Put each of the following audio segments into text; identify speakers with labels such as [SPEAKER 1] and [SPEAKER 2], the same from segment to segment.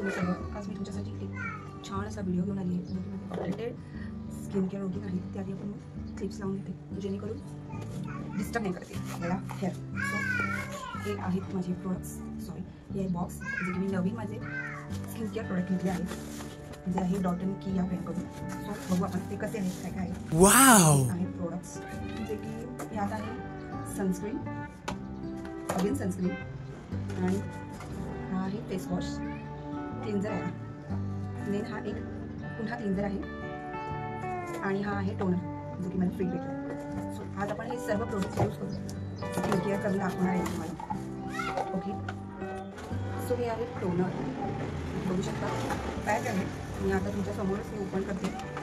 [SPEAKER 1] तुम्ही सर्व. आज मी तुमच्यासाठी एक छान असा व्हिडिओ घेऊन आली आहे. कम्प्लिटेड स्किन केअर रूटीन आहे. त्याआधी आपण क्लिप्स लावून घेते जेणेकरून डिस्टर्ब नाही करते आपल्याला हेअर. सो हे आहेत माझे प्रोडक्ट्स. सॉरी, हे आहे बॉक्स जे की मी नवीन माझे स्किन केअर प्रोडक्ट घेतले आहेत, जे आहे डॉट & की या ब्रँडकडून. सो बघू आपण ते कसे आहेत, काय काय आहे. वाव आहेत प्रोडक्ट्स जे की यात आहे सनस्क्रीन, अगेन सनस्क्रीन, आणि हा आहे फेस वॉश, क्लिन्झर आहे. देन हा एक पुन्हा क्लिन्झर आहे, आणि हा आहे टोनर जो की मला फ्री भेटला. सो आज आपण हे सर्व प्रोडक्ट्स यूज करू, स्किन केअर करून दाखवणार आहे तुम्हाला. ओके, सो हे आहे टोनर, बघू शकता पॅक आहे. मी आता तुमच्या समोरच हे ओपन करते.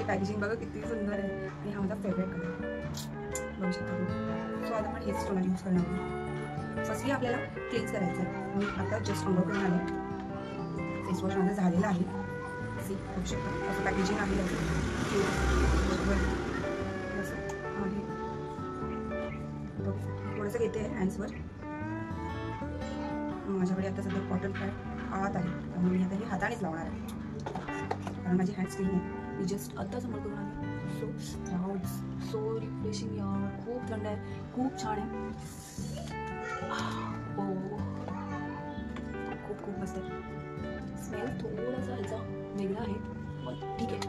[SPEAKER 1] पॅकेजिंग बघा किती सुंदर आहे, आणि हा माझा फेवरेट कलर बघू शकता. सो आता आपण हेच टोनर यूज करणार आहोत. फर्स्टली आपल्याला क्लीन्स करायचं आहे. मी आता जस्ट अंघोळ करून आले. फेस वॉश माझा झालेला आहे. सी बघू शकता असं पॅकेजिंग आहे. थोडंसं घेते आहे हँड्सवर. माझ्याकडे आता सध्या कॉटन पॅड आत आहे, त्यामुळे मी आता हे हातानेच लावणार आहे कारण माझी हँड्स क्लीन आहे. मी जस्ट आता समोर करून आले. सो रिफ्रेशिंग यार, खूप थंड आहे, खूप छान आहे. खूप मस्त आहे. स्मेल थोडासा ह्याचा वेगळा आहे, पण ठीक आहे.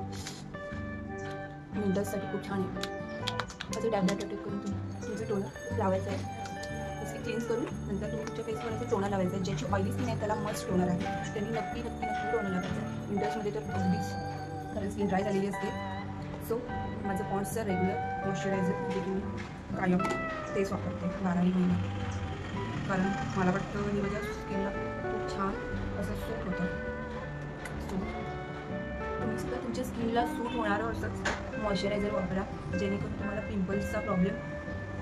[SPEAKER 1] विंटर्ससाठी खूप छान आहे. असं डॅबडॅब टॅप करून तुमचं टोनर लावायचं आहे. असे क्लीन्स करून नंतर तुम्ही तुमच्या फेसवर असं टोनर लावायचं आहे. ज्याची ऑइली स्किन आहे त्याला मस्ट टोनर आहे, त्यांनी नक्की टोनर लावायचं आहे. विंटर्समध्ये तर अगदीच, कारण स्किन ड्राय झालेली असते. सो माझं पॉन्ड्सचं रेग्युलर मॉइश्चरायझर जे की मी कायम तेच वापरते 12 महिने, कारण मला वाटतं हे माझ्या स्किनला खूप छान असं सूट होतं. सो तुम्ही सुद्धा तुमच्या स्किनला सूट होणारं असंच मॉइश्चरायझर वापरा, जेणेकरून तुम्हाला पिंपल्सचा प्रॉब्लेम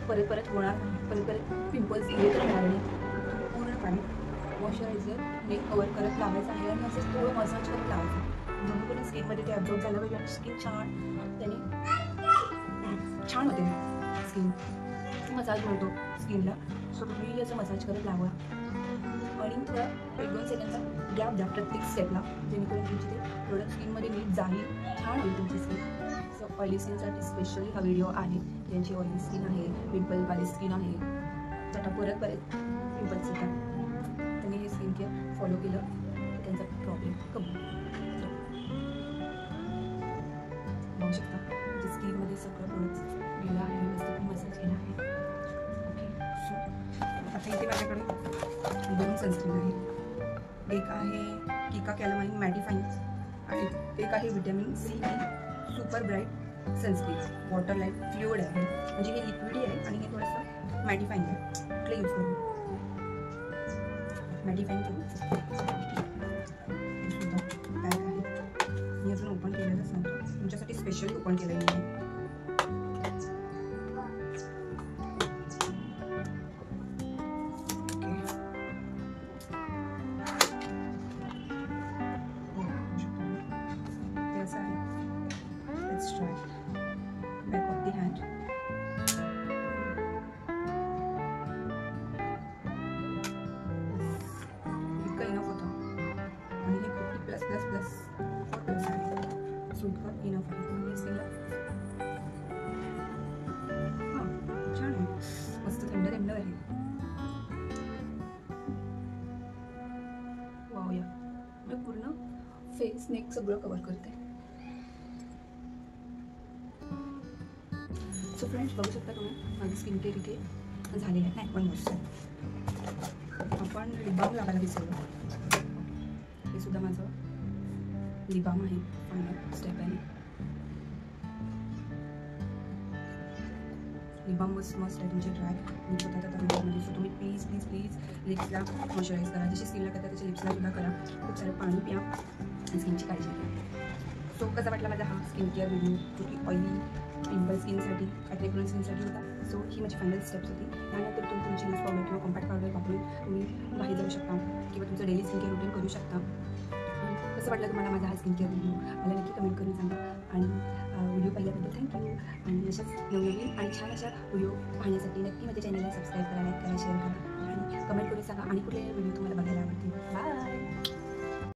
[SPEAKER 1] परत होणार नाही. परत पिंपल्स येत राहणार नाही. पूर्णपणे मॉइश्चरायझरने कवर करत लावायचं आहे, आणि असंच थोडं मसाज करत लावायचं, जेणेकरून स्किनमध्ये ते ॲब्झॉर्ब झालं पाहिजे आणि स्किन त्याने छान होते. स्किन मसाज मिळतो स्किनला. सो तुम्ही याचं मसाज करत लावा, आणि थोडा 1-2 सेकंडचा गॅप द्या प्रत्येक स्टेपला, जेणेकरून तुमची ते प्रोडक्ट स्किनमध्ये नीट जाईल, छान होईल तुमची स्किन. सो ऑइली स्किनसाठी स्पेशली हा व्हिडिओ आहे. ज्यांची ऑइली स्किन आहे, पिंपलवाली स्किन आहे, त्यांना परत पिंपल्स येतात, त्यांनी हे स्किन केअर फॉलो केलं तर त्यांचा प्रॉब्लेम कमी. बघू शकता म्हणजे स्किनमध्ये सगळं प्रोडक्ट्स गेलं आहे, व्यवस्थित मसाज केला आहे. ओके, सो आता इथे माझ्याकडे 2 सनस्क्रीन आहे. एक आहे किका कॅलमाइन मॅटिफाईंग, आणि एक आहे vitamin C super bright sunscreen. Water light fluid आहे, म्हणजे हे लिक्विड आहे आणि हे थोडंसं मॅटिफाईंग आहे. कुठलं यूज करू, मॅटिफाईंग करू. मी अजून ओपन केलेलंच नव्हतं, तुमच्यासाठी स्पेशली ओपन केलेलं आहे. ते असं आहे. Let's try back of the hand. इतकं इनफ होतं, आणि हे 50+++ आहे. सो इतकं इनफ आहे. तुम्ही स्किनला छान आहे, मस्त थंड आहे. वाव, या मी पूर्ण फेस नेक सगळं कवर करते. सो फ्रेंड्स, बघू शकता तुम्ही माझं स्किन केअर इथे झालेलं आहे. नाही पण मस्त आपण लिप बाम लावायला विसरलो. हे सुद्धा माझं लिप बाम आहे. फायनल स्टेप आहे. लिप बाम मस्त आहे. तुमचे ड्राय लिप्स होतात आता विंटरमध्ये. सो तुम्ही प्लीज लिप्सला मॉइश्चराईज करा. जशी स्किनला करता त्याच्या लिप्सला सुद्धा करा. खूप सारं पाणी प्या आणि स्किनची काळजी घ्या. सो कसा वाटला माझा हा स्किन केअर व्हिडिओ, जो की ऑइली पिंपल स्किनसाठी, ॲक्ने प्रोन स्किनसाठी होता. सो ही माझी फायनल स्टेप्स होती. त्यानंतर तुम्ही तुमची लूज पावडर किंवा कॉम्पॅक्ट पावडर वापरून तुम्ही बाहेर जाऊ शकता, किंवा तुमचं डेली स्किन केअर रुटीन करू शकता. कसं वाटलं तुम्हाला माझा हा स्किन केअर व्हिडिओ मला नक्की कमेंट करून सांगा. आणि व्हिडिओ पाहिल्याबद्दल थँक्यू. आणि अशाच नवनवीन आणि छान अशा व्हिडिओ पाहण्यासाठी नक्की माझ्या चॅनलला सबस्क्राईब करा, लाईक करा, शेअर करा आणि कमेंट करून सांगा आणि कुठले व्हिडिओ तुम्हाला बघायला आवडतील. बाय.